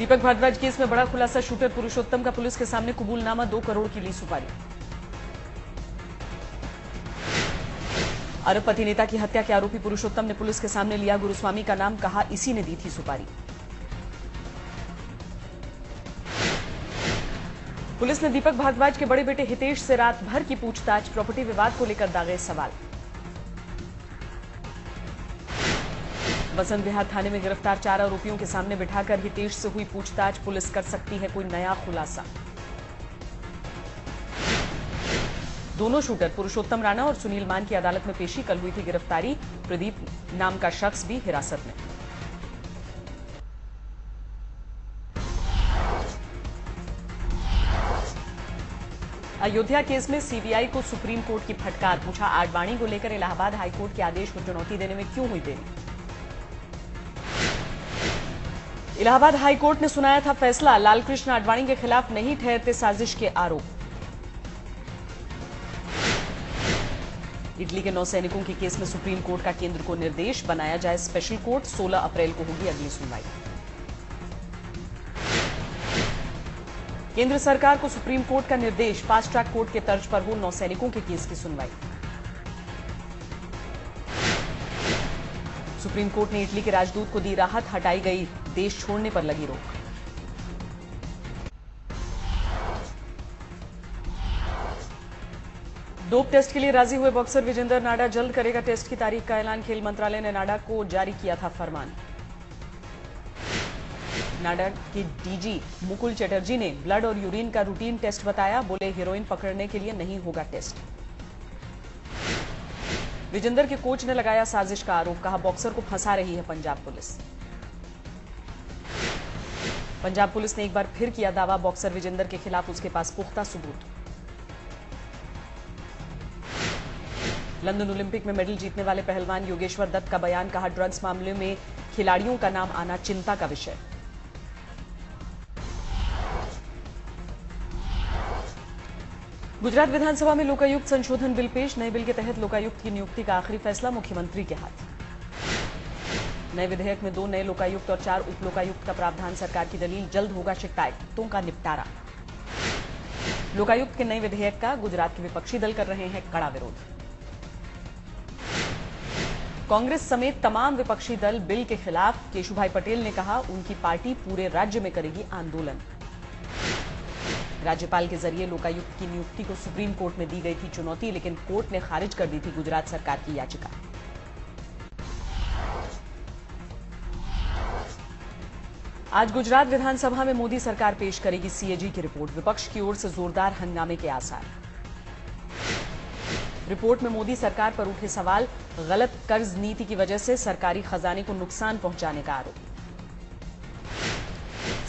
दीपक Bhardwaj case में बड़ा खुलासा, शूटर पुरुषोत्तम का पुलिस के सामने कबूलनामा, 2 करोड़ की ली सुपारी। अरबपति नेता की हत्या के आरोपी पुरुषोत्तम ने पुलिस के सामने लिया गुरुस्वामी का नाम, कहा इसी ने दी थी सुपारी। पुलिस ने दीपक भारद्वाज के बड़े बेटे हितेश से रात भर की पूछताछ, प्रॉपर्टी विवाद को लेकर दागे सवाल। बसंत विहार थाने में गिरफ्तार 4 आरोपियों के सामने बिठाकर हितेश से हुई पूछताछ, पुलिस कर सकती है कोई नया खुलासा। दोनों शूटर पुरुषोत्तम राणा और सुनील मान की अदालत में पेशी, कल हुई थी गिरफ्तारी। प्रदीप नाम का शख्स भी हिरासत में। अयोध्या केस में सीबीआई को सुप्रीम कोर्ट की फटकार, पूछा आडवाणी को लेकर इलाहाबाद हाईकोर्ट के आदेश को चुनौती देने में क्यों हुई देरी। इलाहाबाद हाईकोर्ट ने सुनाया था फैसला, लालकृष्ण आडवाणी के खिलाफ नहीं ठहरते साजिश के आरोप। इटली के 9 सैनिकों के केस में सुप्रीम कोर्ट का केंद्र को निर्देश, बनाया जाए स्पेशल कोर्ट, 16 अप्रैल को होगी अगली सुनवाई। केंद्र सरकार को सुप्रीम कोर्ट का निर्देश, फास्ट ट्रैक कोर्ट के तर्ज पर हो 9 सैनिकों के केस की सुनवाई। सुप्रीम कोर्ट ने इटली के राजदूत को दी राहत, हटाई गई देश छोड़ने पर लगी रोक। डोप टेस्ट के लिए राजी हुए बॉक्सर विजेंदर नाडा, जल्द करेगा टेस्ट की तारीख का ऐलान, खेल मंत्रालय ने नाडा को जारी किया था फरमान। नाडा के डीजी मुकुल चटर्जी ने ब्लड और यूरिन का रूटीन टेस्ट बताया, बोले हेरोइन पकड़ने के लिए नहीं होगा टेस्ट। विजेंदर के कोच ने लगाया साजिश का आरोप, कहा बॉक्सर को फंसा रही है पंजाब पुलिस। पंजाब पुलिस ने एक बार फिर किया दावा, बॉक्सर विजेंदर के खिलाफ उसके पास पुख्ता सबूत। लंदन ओलंपिक में मेडल जीतने वाले पहलवान योगेश्वर दत्त का बयान, कहा ड्रग्स मामले में खिलाड़ियों का नाम आना चिंता का विषय। गुजरात विधानसभा में लोकायुक्त संशोधन बिल पेश, नए बिल के तहत लोकायुक्त की नियुक्ति का आखिरी फैसला मुख्यमंत्री के हाथ। नए विधेयक में 2 नए लोकायुक्त और 4 उप लोकायुक्त का प्रावधान, सरकार की दलील जल्द होगा शिकायतों का निपटारा। लोकायुक्त के नए विधेयक का गुजरात के विपक्षी दल कर रहे हैं कड़ा विरोध। कांग्रेस समेत तमाम विपक्षी दल बिल के खिलाफ, केशुभाई पटेल ने कहा उनकी पार्टी पूरे राज्य में करेगी आंदोलन। राज्यपाल के जरिए लोकायुक्त की नियुक्ति को सुप्रीम कोर्ट में दी गई थी चुनौती, लेकिन कोर्ट ने खारिज कर दी थी गुजरात सरकार की याचिका। आज गुजरात विधानसभा में मोदी सरकार पेश करेगी सीएजी की रिपोर्ट, विपक्ष की ओर से जोरदार हंगामे के आसार। रिपोर्ट में मोदी सरकार पर उठे सवाल, गलत कर्ज नीति की वजह से सरकारी खजाने को नुकसान पहुंचाने का आरोप।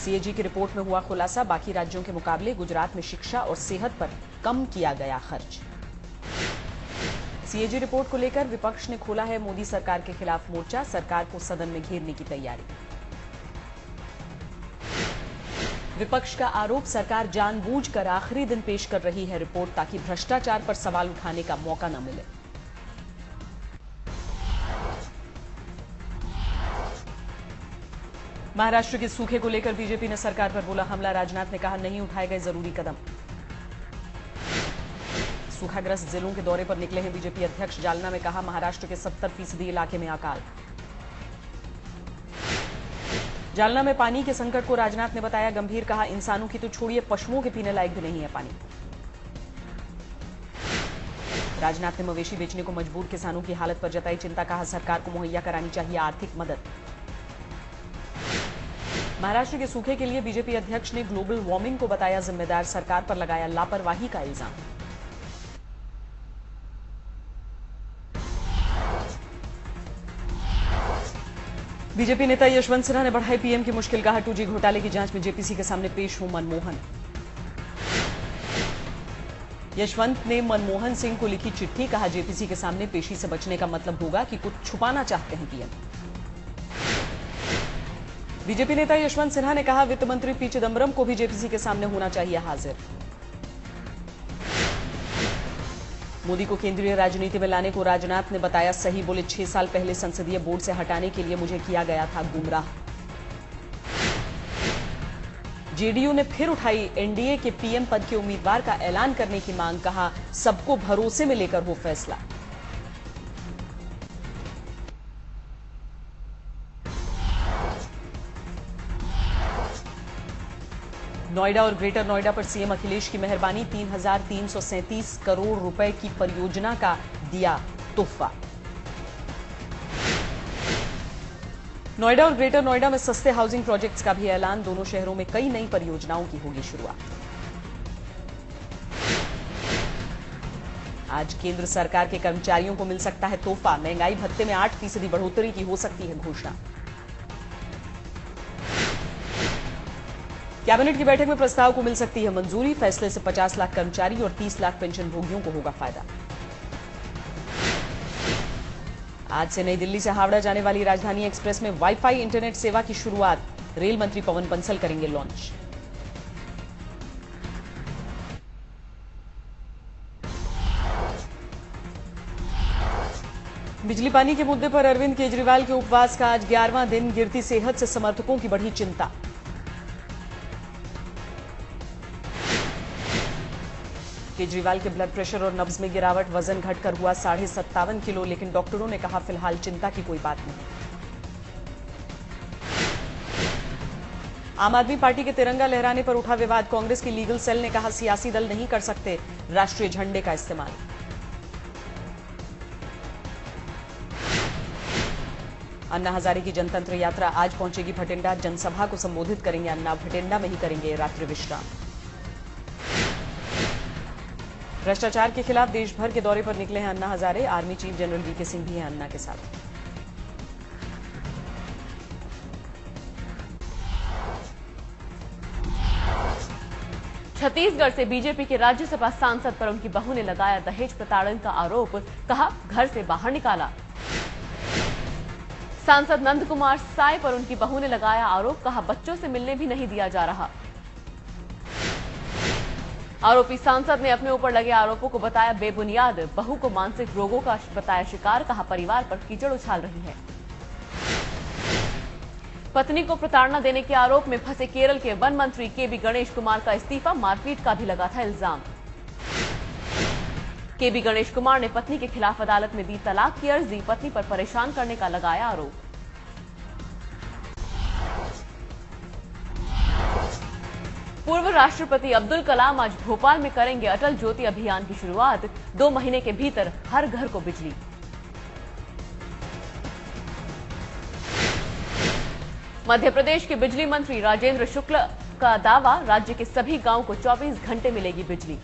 सीएजी की रिपोर्ट में हुआ खुलासा, बाकी राज्यों के मुकाबले गुजरात में शिक्षा और सेहत पर कम किया गया खर्च। सीएजी रिपोर्ट को लेकर विपक्ष ने खोला है मोदी सरकार के खिलाफ मोर्चा, सरकार को सदन में घेरने की तैयारी। विपक्ष का आरोप, सरकार जानबूझकर आखिरी दिन पेश कर रही है रिपोर्ट ताकि भ्रष्टाचार पर सवाल उठाने का मौका न मिले। महाराष्ट्र के सूखे को लेकर बीजेपी ने सरकार पर बोला हमला, राजनाथ ने कहा नहीं उठाए गए जरूरी कदम। सूखाग्रस्त जिलों के दौरे पर निकले हैं बीजेपी अध्यक्ष, जालना में कहा महाराष्ट्र के 70% इलाके में अकाल। जालना में पानी के संकट को राजनाथ ने बताया गंभीर, कहा इंसानों की तो छोड़िए पशुओं के पीने लायक भी नहीं है पानी। राजनाथ ने मवेशी बेचने को मजबूर किसानों की हालत पर जताई चिंता, कहा सरकार को मुहैया करानी चाहिए आर्थिक मदद। महाराष्ट्र के सूखे के लिए बीजेपी अध्यक्ष ने ग्लोबल वार्मिंग को बताया जिम्मेदार, सरकार पर लगाया लापरवाही का इल्जाम। बीजेपी नेता यशवंत सिन्हा ने बढ़ाई पीएम की मुश्किल, कहा 2G घोटाले की जांच में जेपीसी के सामने पेश हो मनमोहन। यशवंत ने मनमोहन सिंह को लिखी चिट्ठी, कहा जेपीसी के सामने पेशी से बचने का मतलब होगा कि कुछ छुपाना चाहते हैं पीएम। बीजेपी नेता यशवंत सिन्हा ने कहा वित्त मंत्री पी चिदंबरम को भी जेपीसी के सामने होना चाहिए हाजिर। मोदी को केंद्रीय राजनीति में लाने को राजनाथ ने बताया सही, बोले 6 साल पहले संसदीय बोर्ड से हटाने के लिए मुझे किया गया था गुमराह। जेडीयू ने फिर उठाई एनडीए के पीएम पद के उम्मीदवार का ऐलान करने की मांग, कहा सबको भरोसे में लेकर हो फैसला। नोएडा और ग्रेटर नोएडा पर सीएम अखिलेश की मेहरबानी, 3,337 करोड़ रुपए की परियोजना का दिया तोहफा। नोएडा और ग्रेटर नोएडा में सस्ते हाउसिंग प्रोजेक्ट्स का भी ऐलान, दोनों शहरों में कई नई परियोजनाओं की होगी शुरुआत। आज केंद्र सरकार के कर्मचारियों को मिल सकता है तोहफा, महंगाई भत्ते में 8% बढ़ोतरी की हो सकती है घोषणा। कैबिनेट की बैठक में प्रस्ताव को मिल सकती है मंजूरी, फैसले से 50 लाख कर्मचारी और 30 लाख पेंशन भोगियों को होगा फायदा। आज से नई दिल्ली से हावड़ा जाने वाली राजधानी एक्सप्रेस में वाईफाई इंटरनेट सेवा की शुरुआत, रेल मंत्री पवन बंसल करेंगे लॉन्च। बिजली पानी के मुद्दे पर अरविंद केजरीवाल के उपवास का आज 11वां दिन, गिरती सेहत से समर्थकों की बढ़ी चिंता। केजरीवाल के ब्लड प्रेशर और नब्ज में गिरावट, वजन घटकर हुआ 57.5 किलो, लेकिन डॉक्टरों ने कहा फिलहाल चिंता की कोई बात नहीं। आम आदमी पार्टी के तिरंगा लहराने पर उठा विवाद, कांग्रेस की लीगल सेल ने कहा सियासी दल नहीं कर सकते राष्ट्रीय झंडे का इस्तेमाल। अन्ना हजारे की जनतंत्र यात्रा आज पहुंचेगी भटिंडा, जनसभा को संबोधित करेंगे अन्ना, भटिंडा में ही करेंगे रात्रि विश्राम। भ्रष्टाचार के खिलाफ देश भर के दौरे पर निकले हैं Anna Hazare, army chief general VK Singh भी हैं अन्ना के साथ। छत्तीसगढ़ से बीजेपी के राज्यसभा सांसद पर उनकी बहू ने लगाया दहेज प्रताड़न का आरोप, कहा घर से बाहर निकाला। सांसद नंद कुमार साय पर उनकी बहू ने लगाया आरोप, कहा बच्चों से मिलने भी नहीं दिया जा रहा। आरोपी सांसद ने अपने ऊपर लगे आरोपों को बताया बेबुनियाद, बहू को मानसिक रोगों का बताया शिकार, कहा परिवार पर कीचड़ उछाल रही है। पत्नी को प्रताड़ना देने के आरोप में फंसे केरल के वन मंत्री केबी गणेश कुमार का इस्तीफा, मारपीट का भी लगा था इल्जाम। केबी गणेश कुमार ने पत्नी के खिलाफ अदालत में दी तलाक की अर्जी, पत्नी पर परेशान करने का लगाया आरोप। पूर्व राष्ट्रपति अब्दुल कलाम आज भोपाल में करेंगे अटल ज्योति अभियान की शुरुआत, 2 महीने के भीतर हर घर को बिजली। मध्य प्रदेश के बिजली मंत्री राजेंद्र शुक्ल का दावा, राज्य के सभी गांवों को 24 घंटे मिलेगी बिजली।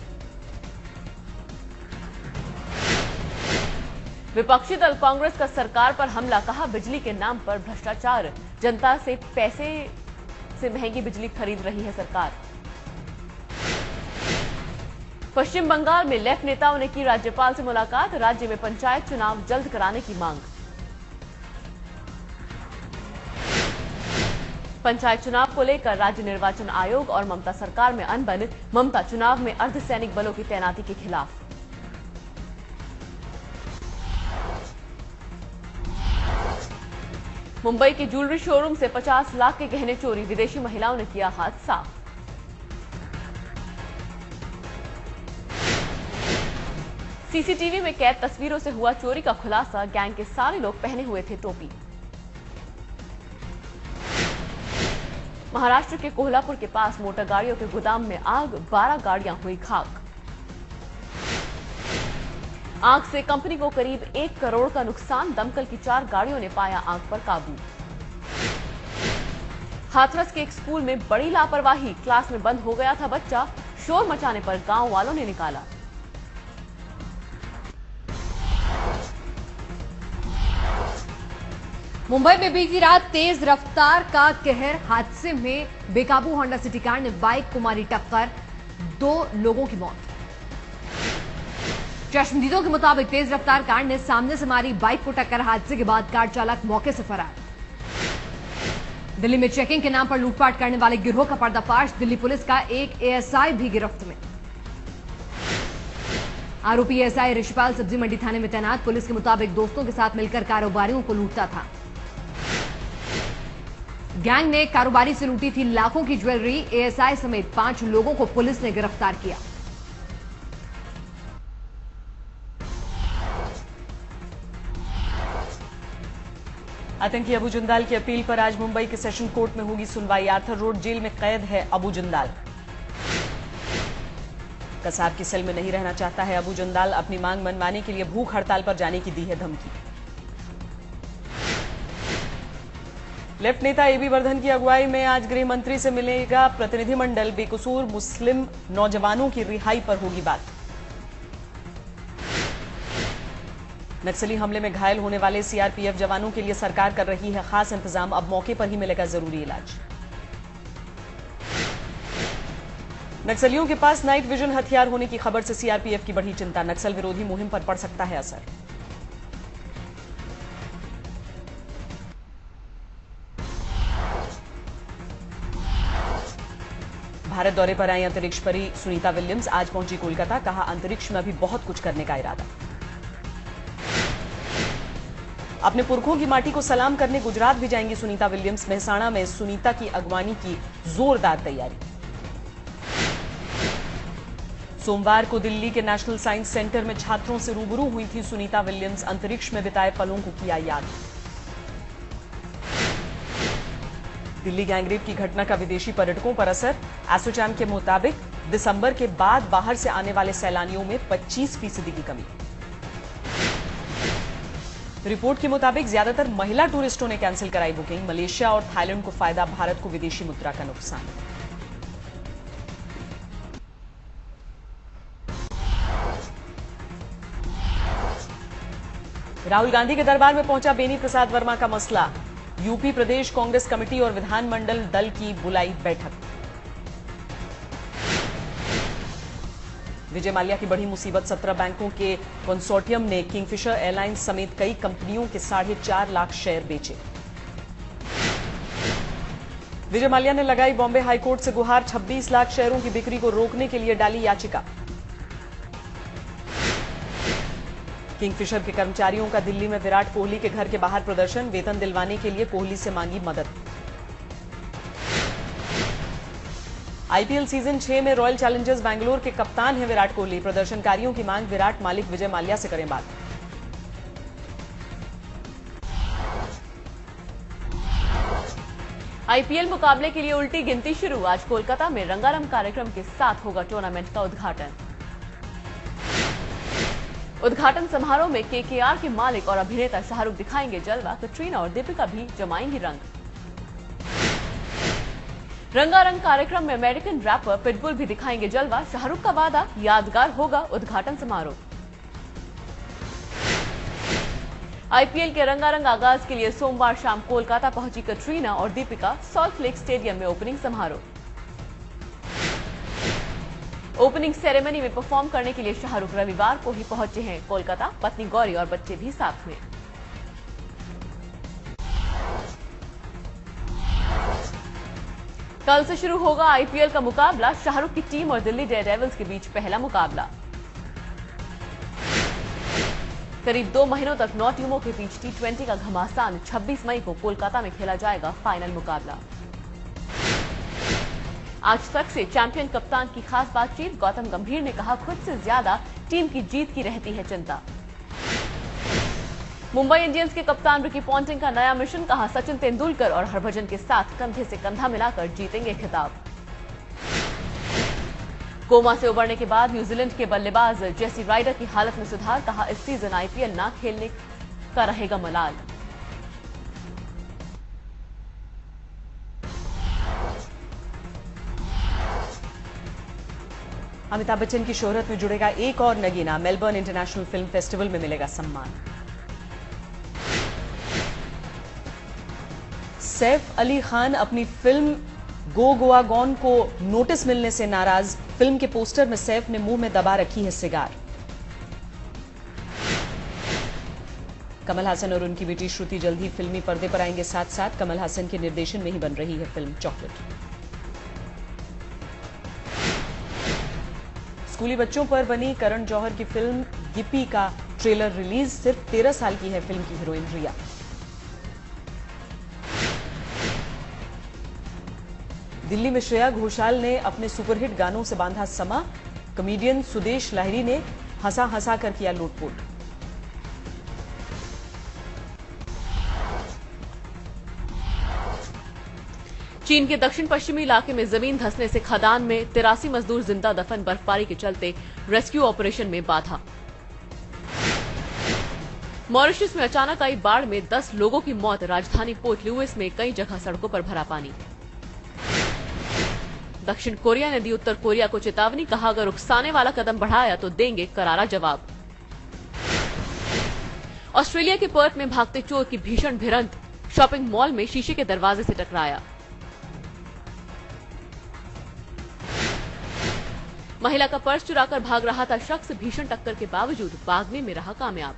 विपक्षी दल कांग्रेस का सरकार पर हमला, कहा बिजली के नाम पर भ्रष्टाचार, जनता से पैसे से महंगी बिजली खरीद रही है सरकार। पश्चिम बंगाल में लेफ्ट नेताओं ने की राज्यपाल से मुलाकात, राज्य में पंचायत चुनाव जल्द कराने की मांग। पंचायत चुनाव को लेकर राज्य निर्वाचन आयोग और ममता सरकार में अनबन, ममता चुनाव में अर्धसैनिक बलों की तैनाती के खिलाफ। मुंबई के ज्वेलरी शोरूम से 50 लाख के गहने चोरी, विदेशी महिलाओं ने किया हाथ साफ। सीसीटीवी में कैद तस्वीरों से हुआ चोरी का खुलासा, गैंग के सारे लोग पहने हुए थे टोपी। महाराष्ट्र के कोल्हापुर के पास मोटर गाड़ियों के गोदाम में आग, 12 गाड़ियां हुई खाक। आग से कंपनी को करीब 1 करोड़ का नुकसान, दमकल की 4 गाड़ियों ने पाया आग पर काबू। हाथरस के एक स्कूल में बड़ी लापरवाही, क्लास में बंद हो गया था बच्चा, शोर मचाने पर गांव वालों ने निकाला। मुंबई में बीती रात तेज रफ्तार का कहर, हादसे में बेकाबू होंडा सिटी कार ने बाइक को मारी टक्कर, 2 लोगों की मौत। चश्मदीदों के मुताबिक तेज रफ्तार कार ने सामने से मारी बाइक को टक्कर, हादसे के बाद कार चालक मौके से फरार। दिल्ली में चेकिंग के नाम पर लूटपाट करने वाले गिरोह का पर्दाफाश, दिल्ली पुलिस का एक एएसआई भी गिरफ्त में। आरोपी एएसआई ऋषिपाल सब्जी मंडी थाने में तैनात, पुलिस के मुताबिक दोस्तों के साथ मिलकर कारोबारियों को लूटता था। गैंग ने कारोबारी से लूटी थी लाखों की ज्वेलरी। एएसआई समेत 5 लोगों को पुलिस ने गिरफ्तार किया। आतंकी अबू जिंदाल की अपील पर आज मुंबई के सेशन कोर्ट में होगी सुनवाई। आर्थर रोड जेल में कैद है अबू जिंदाल। कसाब की सेल में नहीं रहना चाहता है अबू जिंदाल। अपनी मांग मनवाने के लिए भूख हड़ताल पर जाने की दी है धमकी। लेफ्ट नेता एबी वर्धन की अगुवाई में आज गृह मंत्री से मिलेगा प्रतिनिधिमंडल। बेकसूर मुस्लिम नौजवानों की रिहाई पर होगी बात। नक्सली हमले में घायल होने वाले सीआरपीएफ जवानों के लिए सरकार कर रही है खास इंतजाम। अब मौके पर ही मिलेगा जरूरी इलाज। नक्सलियों के पास नाइट विजन हथियार होने की खबर से सीआरपीएफ की बढ़ी चिंता। नक्सल विरोधी मुहिम पर पड़ सकता है असर। भारत दौरे पर आई अंतरिक्ष परी सुनीता विलियम्स आज पहुंची कोलकाता। कहा अंतरिक्ष में अभी बहुत कुछ करने का इरादा। अपने पुरखों की माटी को सलाम करने गुजरात भी जाएंगी सुनीता विलियम्स। मेहसाणा में सुनीता की अगवानी की जोरदार तैयारी। सोमवार को दिल्ली के नेशनल साइंस सेंटर में छात्रों से रूबरू हुई थी सुनीता विलियम्स। अंतरिक्ष में बिताए पलों को किया याद। दिल्ली गैंगरेप की घटना का विदेशी पर्यटकों पर असर। एसोचैम के मुताबिक दिसंबर के बाद बाहर से आने वाले सैलानियों में 25% की कमी। रिपोर्ट के मुताबिक ज्यादातर महिला टूरिस्टों ने कैंसिल कराई बुकिंग। मलेशिया और थाईलैंड को फायदा, भारत को विदेशी मुद्रा का नुकसान। राहुल गांधी के दरबार में पहुंचा बेनी प्रसाद वर्मा का मसला। यूपी प्रदेश कांग्रेस कमेटी और विधानमंडल दल की बुलाई बैठक। विजय माल्या की बढ़ी मुसीबत। 17 बैंकों के कंसोर्टियम ने किंगफिशर एयरलाइंस समेत कई कंपनियों के 4.5 लाख शेयर बेचे। विजय माल्या ने लगाई बॉम्बे हाईकोर्ट से गुहार। 26 लाख शेयरों की बिक्री को रोकने के लिए डाली याचिका। किंगफिशर के कर्मचारियों का दिल्ली में विराट कोहली के घर के बाहर प्रदर्शन। वेतन दिलवाने के लिए कोहली से मांगी मदद। आईपीएल सीजन 6 में रॉयल चैलेंजर्स बैंगलोर के कप्तान हैं विराट कोहली। प्रदर्शनकारियों की मांग विराट मालिक विजय माल्या से करें बात। आईपीएल मुकाबले के लिए उल्टी गिनती शुरू। आज कोलकाता में रंगारंग कार्यक्रम के साथ होगा टूर्नामेंट का उद्घाटन। उद्घाटन समारोह में केकेआर के मालिक और अभिनेता शाहरुख दिखाएंगे जलवा। कटरीना और दीपिका भी जमाएंगी रंग। रंगारंग कार्यक्रम में अमेरिकन रैपर पिटबुल भी दिखाएंगे जलवा। शाहरुख का वादा, यादगार होगा उद्घाटन समारोह। आईपीएल के रंगारंग आगाज के लिए सोमवार शाम कोलकाता पहुंची कटरीना और दीपिका। सॉल्ट लेक स्टेडियम में ओपनिंग समारोह। ओपनिंग सेरेमनी में परफॉर्म करने के लिए शाहरुख रविवार को ही पहुंचे हैं कोलकाता। पत्नी गौरी और बच्चे भी साथ हुए। कल से शुरू होगा आईपीएल का मुकाबला। शाहरुख की टीम और दिल्ली डेयरडेविल्स के बीच पहला मुकाबला। करीब 2 महीनों तक 9 टीमों के बीच T20 का घमासान। 26 मई को कोलकाता में खेला जाएगा फाइनल मुकाबला। आज तक से चैंपियन कप्तान की खास बातचीत। गौतम गंभीर ने कहा खुद से ज्यादा टीम की जीत की रहती है चिंता। मुंबई इंडियंस के कप्तान रिकी पॉन्टिंग का नया मिशन। कहा सचिन तेंदुलकर और हरभजन के साथ कंधे से कंधा मिलाकर जीतेंगे खिताब। कोमा से उबरने के बाद न्यूजीलैंड के बल्लेबाज जेसी राइडर की हालत में सुधार। कहा इस सीजन आईपीएल ना खेलने का रहेगा मलाल। अमिताभ बच्चन की शोहरत में जुड़ेगा एक और Nagina. Melbourne international film festival में मिलेगा सम्मान। सैफ अली खान अपनी फिल्म गो गोवा गॉन को नोटिस मिलने से नाराज। फिल्म के पोस्टर में सैफ ने मुंह में दबा रखी है सिगार। कमल हासन और उनकी बेटी श्रुति जल्द ही फिल्मी पर्दे पर आएंगे साथ साथ। कमल हासन के निर्देशन में ही बन रही है फिल्म चॉकलेट। स्कूली बच्चों पर बनी करण जौहर की फिल्म गिप्पी का ट्रेलर रिलीज। सिर्फ 13 साल की है फिल्म की हीरोइन रिया। दिल्ली में श्रेया घोषाल ने अपने सुपरहिट गानों से बांधा समा। कॉमेडियन सुदेश लाहिरी ने हंसा हंसा कर किया लूटपुट। चीन के दक्षिण पश्चिमी इलाके में जमीन धंसने से खदान में 83 मजदूर जिंदा दफन। बर्फबारी के चलते रेस्क्यू ऑपरेशन में बाधा। मॉरिशस में अचानक आई बाढ़ में 10 लोगों की मौत। राजधानी पोर्ट लुइस में कई जगह सड़कों पर भरा पानी। दक्षिण कोरिया ने दी उत्तर कोरिया को चेतावनी। कहा, अगर उकसाने वाला कदम बढ़ाया तो देंगे करारा जवाब। ऑस्ट्रेलिया के पर्थ में भागते चोर की भीषण भिड़ंत। शॉपिंग मॉल में शीशे के दरवाजे से टकराया। महिला का पर्स चुराकर भाग रहा था शख्स। भीषण टक्कर के बावजूद भागने में रहा कामयाब।